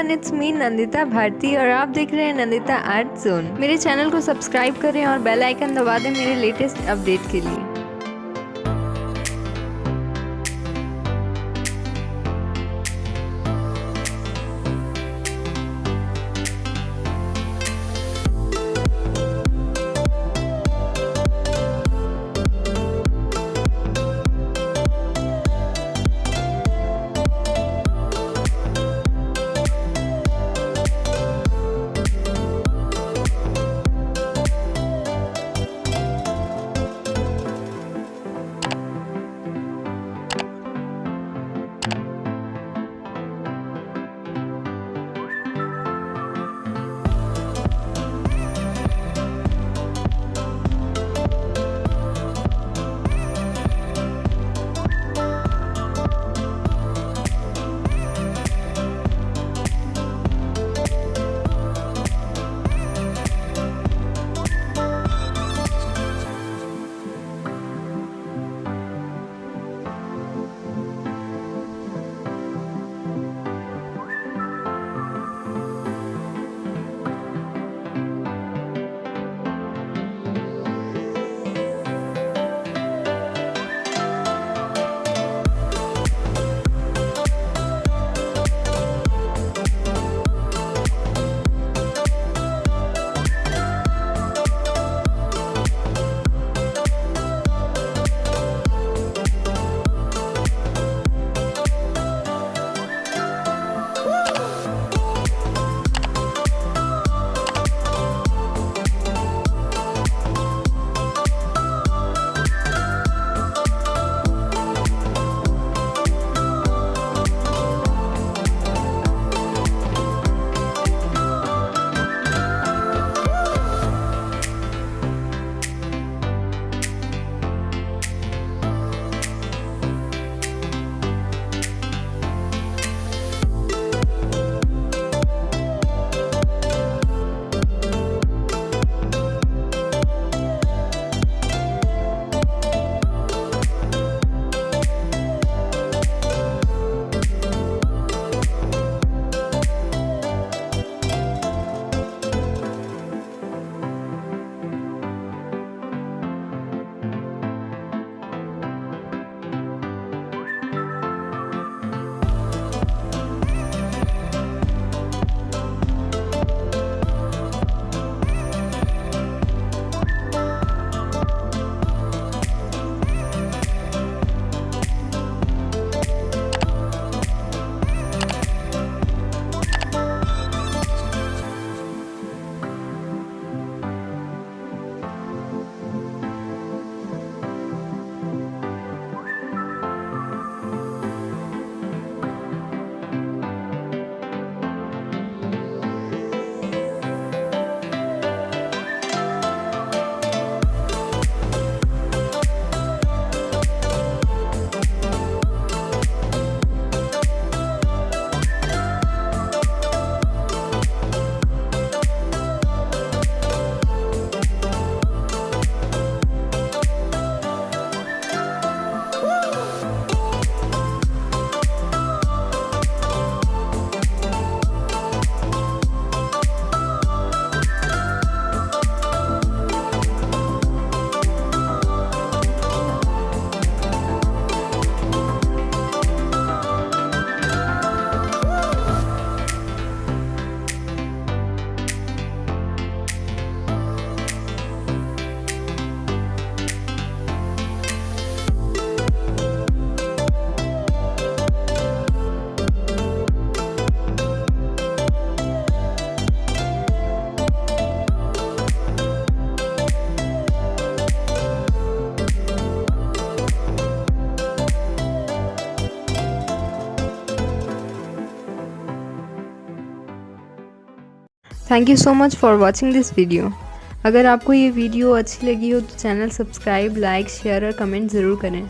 Everyone, it's me Nandita Bharti और आप देख रहे हैं नंदिता आर्ट जोन। मेरे चैनल को सब्सक्राइब करें और बेल आइकन दबा दें मेरे लेटेस्ट अपडेट के लिए। Thank you so much for watching this video. अगर आपको ये वीडियो अच्छी लगी हो तो चैनल सब्सक्राइब, लाइक, शेयर और कमेंट ज़रूर करें।